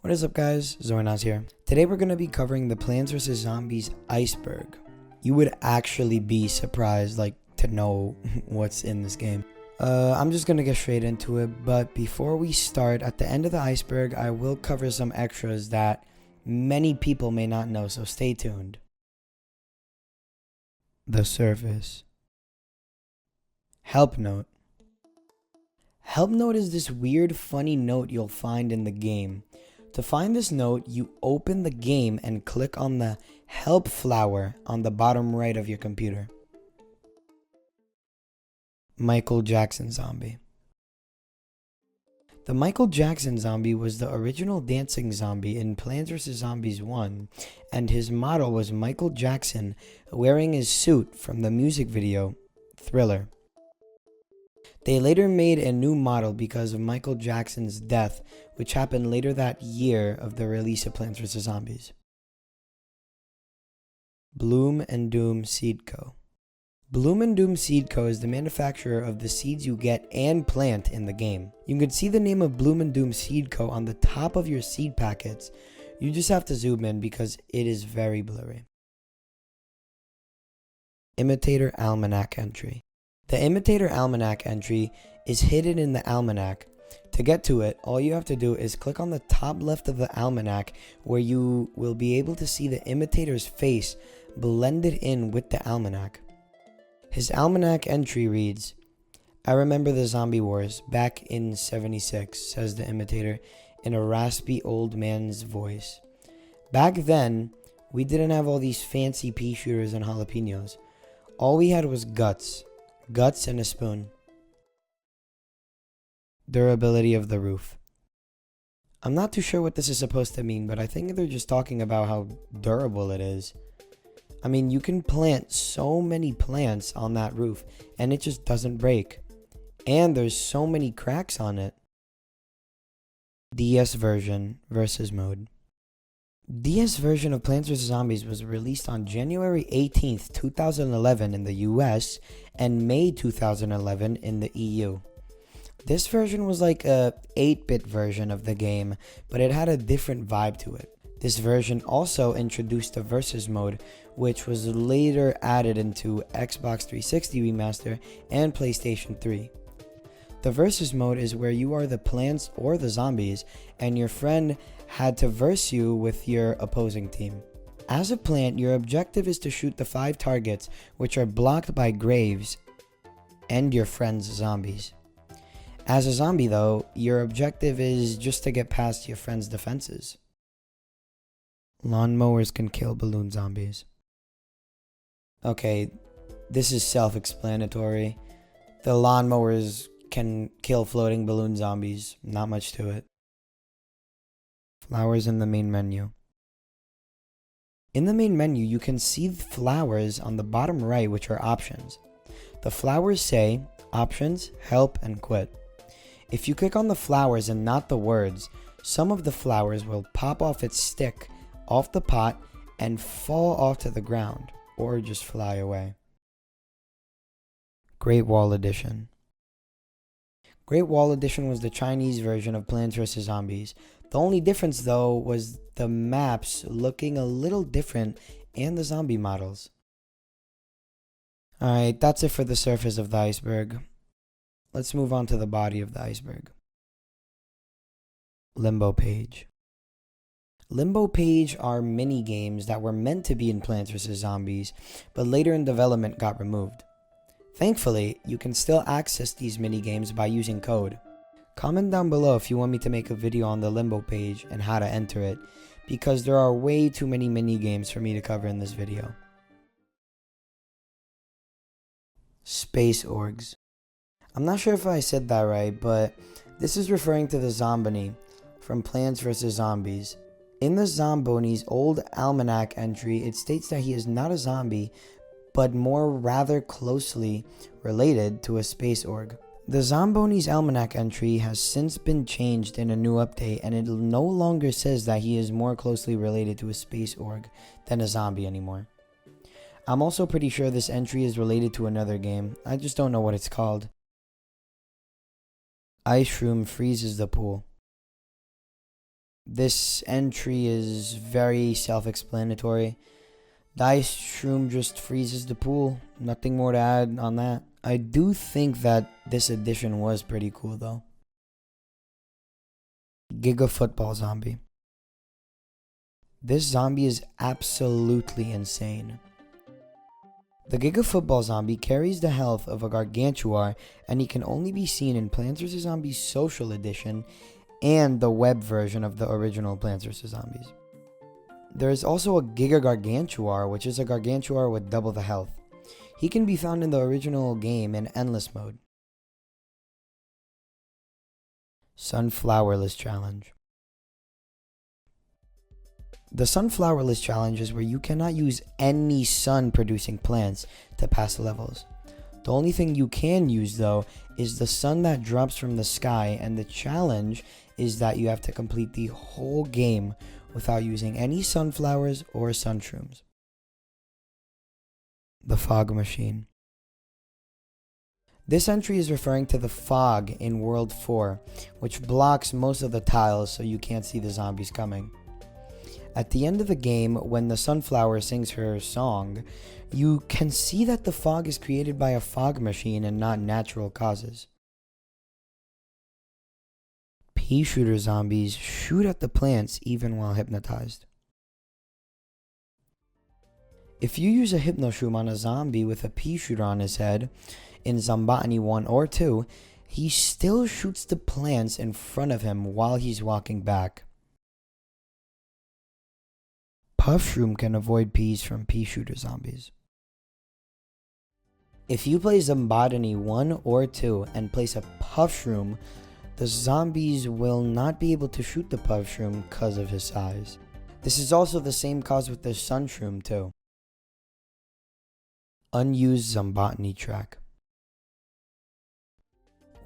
What is up, guys? Zornaz here. Today we're going to be covering the Plants vs. Zombies Iceberg. You would actually be surprised to know what's in this game. I'm just going to get straight into it, but before we start, at the end of the iceberg, I will cover some extras that many people may not know, so stay tuned. The surface. Help note. Help note is this weird, funny note you'll find in the game. To find this note, you open the game and click on the help flower on the bottom right of your computer. Michael Jackson zombie. The Michael Jackson zombie was the original dancing zombie in Plants vs. Zombies 1, and his model was Michael Jackson wearing his suit from the music video Thriller. They later made a new model because of Michael Jackson's death, which happened later that year of the release of Plants vs. Zombies. Bloom and Doom Seed Co. Bloom and Doom Seed Co. is the manufacturer of the seeds you get and plant in the game. You can see the name of Bloom and Doom Seed Co. on the top of your seed packets. You just have to zoom in because it is very blurry. Imitator Almanac Entry. The Imitator Almanac entry is hidden in the almanac. To get to it, all you have to do is click on the top left of the almanac, where you will be able to see the imitator's face blended in with the almanac. His almanac entry reads, "I remember the zombie wars back in '76, says the imitator in a raspy old man's voice. Back then, we didn't have all these fancy pea shooters and jalapenos. All we had was guts and a spoon." Durability of the roof. I'm not too sure what this is supposed to mean, but I think they're just talking about how durable it is. I mean, you can plant so many plants on that roof and it just doesn't break. And there's so many cracks on it. DS version versus mode. DS version of Plants vs. Zombies was released on January 18th, 2011 in the US and May 2011 in the EU. This version was like a 8-bit version of the game, but it had a different vibe to it. This version also introduced the Versus mode, which was later added into Xbox 360 Remaster and PlayStation 3. The Versus mode is where you are the plants or the zombies, and your friend had to verse you with your opposing team. As a plant, your objective is to shoot the 5 targets, which are blocked by graves and your friend's zombies. As a zombie, though, your objective is just to get past your friend's defenses. Lawnmowers can kill balloon zombies. Okay, this is self-explanatory. The lawnmowers can kill floating balloon zombies. Not much to it. Flowers in the main menu. In the main menu, you can see the flowers on the bottom right, which are options. The flowers say options, help, and quit. If you click on the flowers and not the words, some of the flowers will pop off its stick, off the pot, and fall off to the ground, or just fly away. Great Wall Edition. Great Wall Edition was the Chinese version of Plants vs. Zombies. The only difference, though, was the maps looking a little different and the zombie models. Alright, that's it for the surface of the iceberg. Let's move on to the body of the iceberg. Limbo Page. Limbo Page are mini games that were meant to be in Plants vs. Zombies, but later in development got removed. Thankfully, you can still access these mini games by using code. Comment down below if you want me to make a video on the Limbo Page and how to enter it, because there are way too many mini games for me to cover in this video. Space Orgs. I'm not sure if I said that right, but this is referring to the Zombony from Plants vs. Zombies. In the Zombony's old almanac entry, it states that he is not a zombie, but more rather closely related to a space org. The Zombony's almanac entry has since been changed in a new update, and it no longer says that he is more closely related to a space org than a zombie anymore. I'm also pretty sure this entry is related to another game. I just don't know what it's called. Ice Shroom freezes the pool. This entry is very self-explanatory. The ice shroom just freezes the pool. Nothing more to add on that. I do think that this addition was pretty cool though. Giga Football Zombie. This zombie is absolutely insane. The Giga Football Zombie carries the health of a Gargantuar, and he can only be seen in Plants vs. Zombies Social Edition and the web version of the original Plants vs. Zombies. There is also a Giga Gargantuar, which is a Gargantuar with double the health. He can be found in the original game in Endless Mode. Sunflowerless Challenge. The Sunflowerless Challenge is where you cannot use any sun-producing plants to pass the levels. The only thing you can use, though, is the sun that drops from the sky, and the challenge is that you have to complete the whole game without using any sunflowers or sunshrooms. The Fog Machine. This entry is referring to the fog in World 4, which blocks most of the tiles so you can't see the zombies coming. At the end of the game, when the sunflower sings her song, you can see that the fog is created by a fog machine and not natural causes. Pea shooter zombies shoot at the plants even while hypnotized. If you use a hypnoshroom on a zombie with a pea shooter on his head, in Zombotany 1 or 2, he still shoots the plants in front of him while he's walking back. Puffshroom can avoid peas from pea shooter zombies. If you play Zombotany 1 or 2 and place a Puffshroom, the zombies will not be able to shoot the Puffshroom because of his size. This is also the same cause with the Sunshroom too. Unused Zombotany track.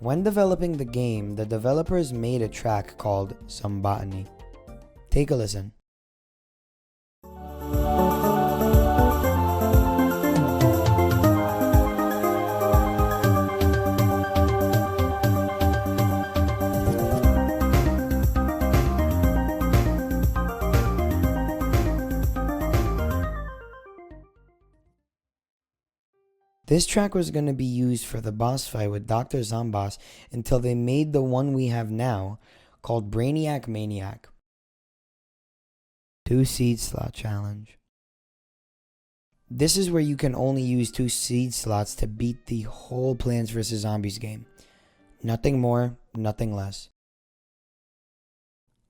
When developing the game, the developers made a track called Zombotany. Take a listen. This track was going to be used for the boss fight with Dr. Zomboss until they made the one we have now, called Brainiac Maniac. 2 seed slot challenge. This is where you can only use 2 seed slots to beat the whole Plants vs. Zombies game. Nothing more, nothing less.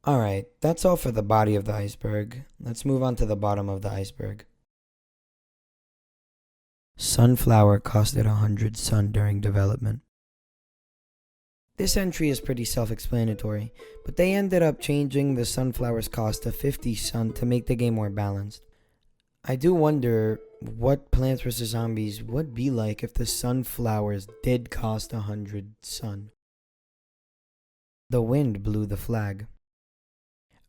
Alright, that's all for the body of the iceberg. Let's move on to the bottom of the iceberg. Sunflower costed 100 sun during development. This entry is pretty self-explanatory, but they ended up changing the sunflower's cost to 50 sun to make the game more balanced. I do wonder what Plants vs. Zombies would be like if the sunflowers did cost 100 sun. The wind blew the flag.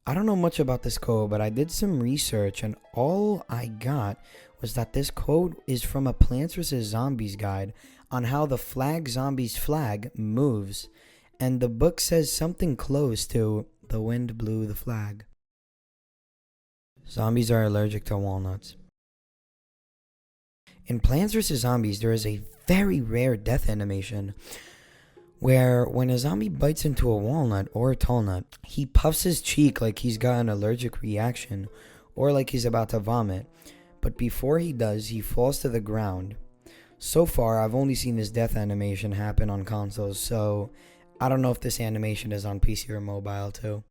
I don't know much about this code, but I did some research and all I got was that this code is from a Plants vs. Zombies guide on how the flag zombies flag moves, and the book says something close to the wind blew the flag. Zombies are allergic to walnuts. In Plants vs. Zombies, there is a very rare death animation where when a zombie bites into a walnut or a tall nut, he puffs his cheek like he's got an allergic reaction or like he's about to vomit, but before he does, he falls to the ground. So far, I've only seen this death animation happen on consoles, so I don't know if this animation is on PC or mobile too.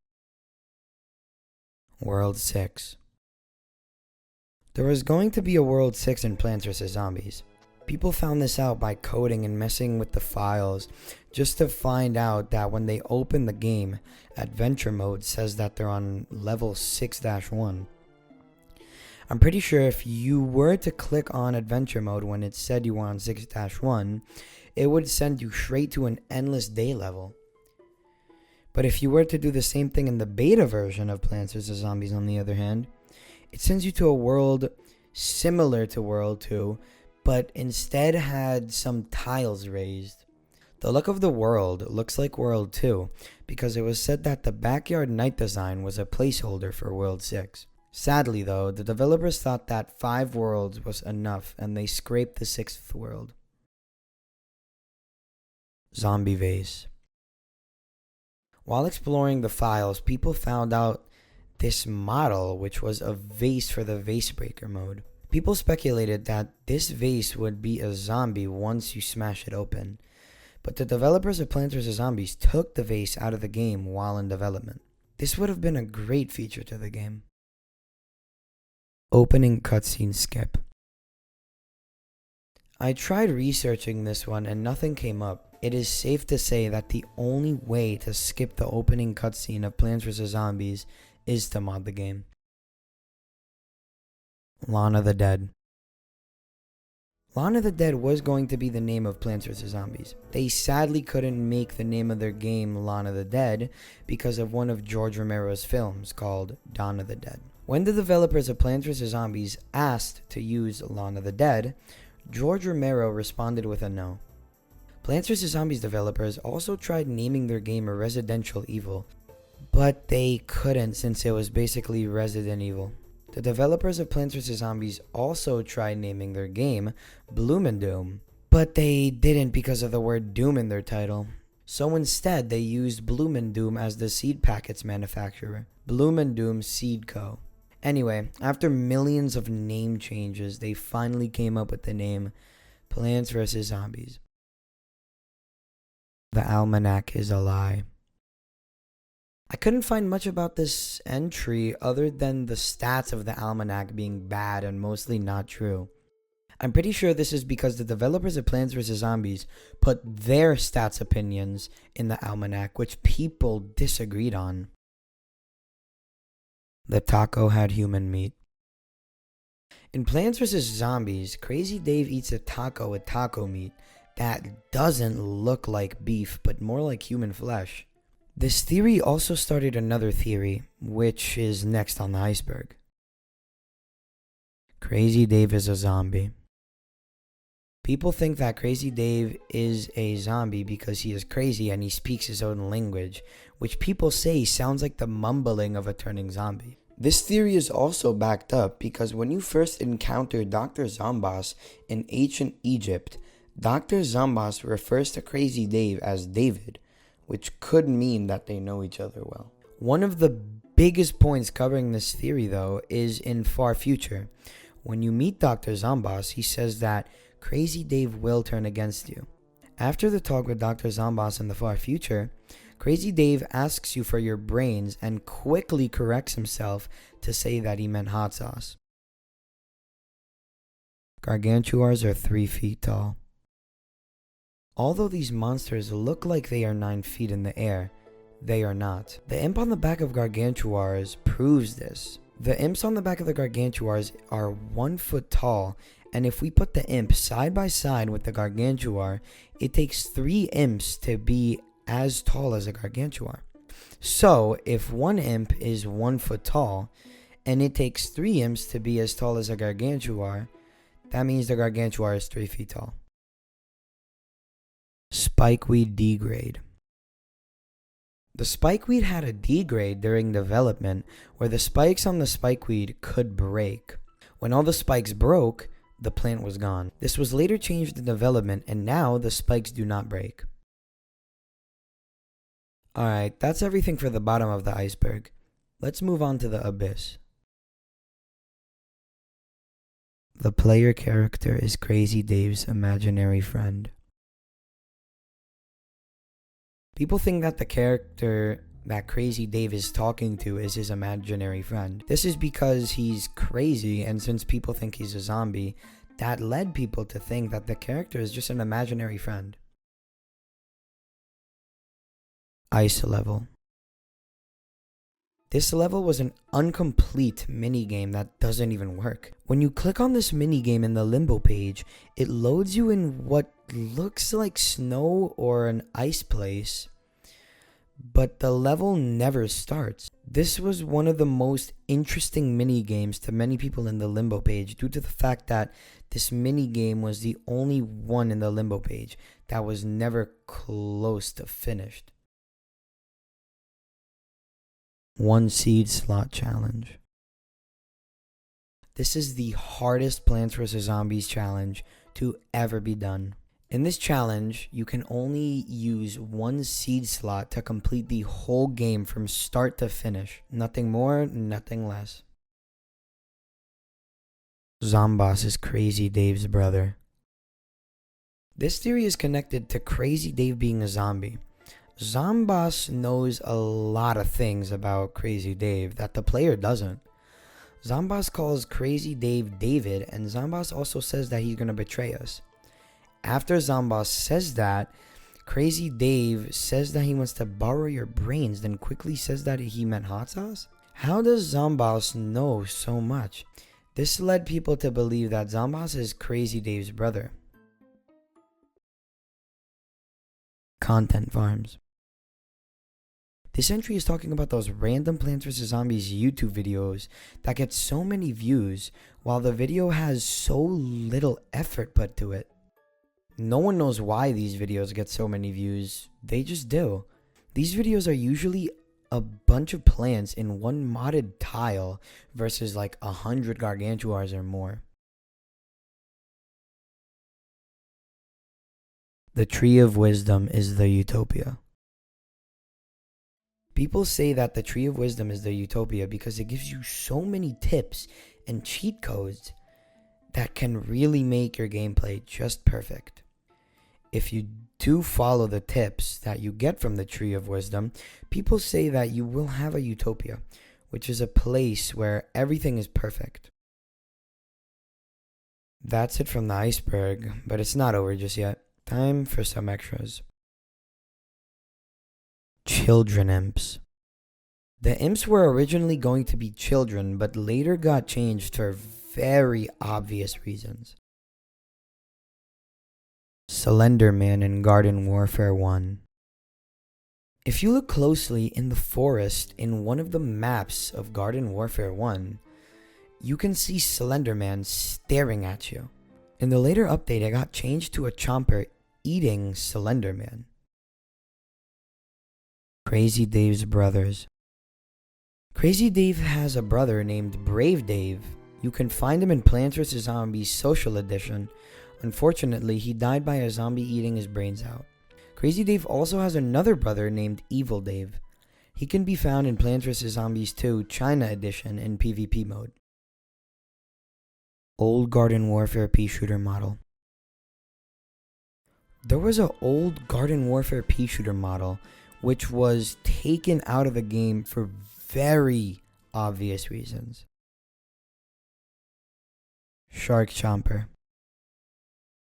World 6. There was going to be a World 6 in Plants vs. Zombies. People found this out by coding and messing with the files just to find out that when they open the game, Adventure Mode says that they're on level 6-1. I'm pretty sure if you were to click on Adventure Mode when it said you were on 6-1, it would send you straight to an endless day level. But if you were to do the same thing in the beta version of Plants vs. Zombies on the other hand, it sends you to a world similar to World 2, but instead had some tiles raised. The look of the world looks like World 2 because it was said that the backyard night design was a placeholder for World 6. Sadly though, the developers thought that 5 worlds was enough and they scraped the 6th world. Zombie vase. While exploring the files, people found out this model, which was a vase for the vase breaker mode. People speculated that this vase would be a zombie once you smash it open, but the developers of Plants vs. Zombies took the vase out of the game while in development. This would have been a great feature to the game. Opening cutscene skip. I tried researching this one and nothing came up. It is safe to say that the only way to skip the opening cutscene of Plants vs. Zombies is to mod the game. Dawn of the Dead. Dawn of the Dead was going to be the name of Plants vs. Zombies. They sadly couldn't make the name of their game Dawn of the Dead because of one of George Romero's films called Dawn of the Dead. When the developers of Plants vs. Zombies asked to use Dawn of the Dead, George Romero responded with a no. Plants vs. Zombies developers also tried naming their game Residential Evil, but they couldn't since it was basically Resident Evil. The developers of Plants vs. Zombies also tried naming their game Bloom and Doom, but they didn't because of the word Doom in their title. So instead, they used Bloom and Doom as the seed packets manufacturer, Bloom and Doom Seed Co. Anyway, after millions of name changes, they finally came up with the name Plants vs. Zombies. The Almanac is a lie. I couldn't find much about this entry other than the stats of the Almanac being bad and mostly not true. I'm pretty sure this is because the developers of Plants vs. Zombies put their stats opinions in the Almanac, which people disagreed on. The taco had human meat. In Plants vs. Zombies, Crazy Dave eats a taco with taco meat that doesn't look like beef but more like human flesh. This theory also started another theory, which is next on the iceberg. Crazy Dave is a zombie. People think that Crazy Dave is a zombie because he is crazy and he speaks his own language, which people say sounds like the mumbling of a turning zombie. This theory is also backed up because when you first encounter Dr. Zambas in ancient Egypt, Dr. Zambas refers to Crazy Dave as David, which could mean that they know each other well. One of the biggest points covering this theory, though, is in Far Future. When you meet Dr. Zambas, he says that Crazy Dave will turn against you. After the talk with Dr. Zambas in the Far Future, Crazy Dave asks you for your brains and quickly corrects himself to say that he meant hot sauce. Gargantuars are 3 feet tall. Although these monsters look like they are 9 feet in the air, they are not. The imp on the back of Gargantuars proves this. The imps on the back of the Gargantuars are 1 foot tall, and if we put the imp side by side with the Gargantuar, it takes 3 imps to be as tall as a Gargantuar. So, if one imp is 1 foot tall, and it takes 3 imps to be as tall as a Gargantuar, that means the Gargantuar is 3 feet tall. Spikeweed degrade. The spikeweed had a degrade during development where the spikes on the spikeweed could break. When all the spikes broke, the plant was gone. This was later changed in development and now the spikes do not break. Alright, that's everything for the bottom of the iceberg. Let's move on to the abyss. The player character is Crazy Dave's imaginary friend. People think that the character that Crazy Dave is talking to is his imaginary friend. This is because he's crazy, and since people think he's a zombie, that led people to think that the character is just an imaginary friend. Ice level. This level was an incomplete minigame that doesn't even work. When you click on this minigame in the limbo page, it loads you in what looks like snow or an ice place, but the level never starts. This was one of the most interesting mini games to many people in the Limbo page due to the fact that this mini game was the only one in the Limbo page that was never close to finished. 1 seed slot challenge. This is the hardest Plants vs. Zombies challenge to ever be done. In this challenge, you can only use 1 seed slot to complete the whole game from start to finish. Nothing more, nothing less. Zomboss is Crazy Dave's brother. This theory is connected to Crazy Dave being a zombie. Zomboss knows a lot of things about Crazy Dave that the player doesn't. Zomboss calls Crazy Dave David, and Zomboss also says that he's going to betray us. After Zomboss says that, Crazy Dave says that he wants to borrow your brains, then quickly says that he meant hot sauce? How does Zomboss know so much? This led people to believe that Zomboss is Crazy Dave's brother. Content farms. This entry is talking about those random Plants vs. Zombies YouTube videos that get so many views while the video has so little effort put to it. No one knows why these videos get so many views, they just do. These videos are usually a bunch of plants in one modded tile versus like 100 gargantuars or more. The Tree of Wisdom is the utopia. People say that the Tree of Wisdom is the utopia because it gives you so many tips and cheat codes that can really make your gameplay just perfect. If you do follow the tips that you get from the Tree of Wisdom, people say that you will have a utopia, which is a place where everything is perfect. That's it from the iceberg, but it's not over just yet. Time for some extras. Children imps. The imps were originally going to be children, but later got changed for very obvious reasons. Slender Man in Garden Warfare 1. If you look closely in the forest in one of the maps of Garden Warfare 1, you can see Slender Man staring at you. In the later update, it got changed to a chomper eating Slender Man. Crazy Dave's brothers. Crazy Dave has a brother named Brave Dave. You can find him in Plants vs. Zombies Social Edition. Unfortunately, he died by a zombie eating his brains out. Crazy Dave also has another brother named Evil Dave. He can be found in Plants vs. Zombies 2 China Edition in PvP mode. Old Garden Warfare pea shooter model. There was an old Garden Warfare pea shooter model which was taken out of the game for very obvious reasons. Shark Chomper.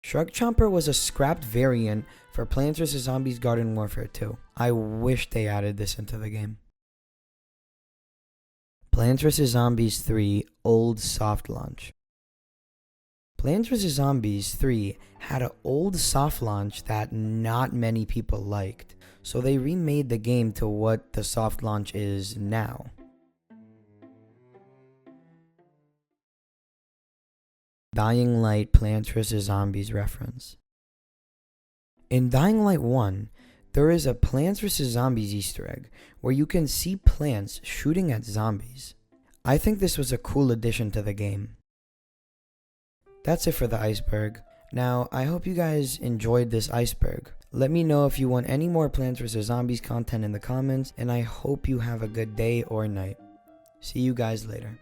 Shark Chomper was a scrapped variant for Plants vs. Zombies Garden Warfare 2. I wish they added this into the game. Plants vs. Zombies 3 Old Soft Launch. Plants vs. Zombies 3 had an old soft launch that not many people liked, so they remade the game to what the soft launch is now. Dying Light Plants vs. Zombies reference. In Dying Light 1, there is a Plants vs. Zombies Easter egg where you can see plants shooting at zombies. I think this was a cool addition to the game. That's it for the iceberg. Now, I hope you guys enjoyed this iceberg. Let me know if you want any more Plants vs. Zombies content in the comments, and I hope you have a good day or night. See you guys later.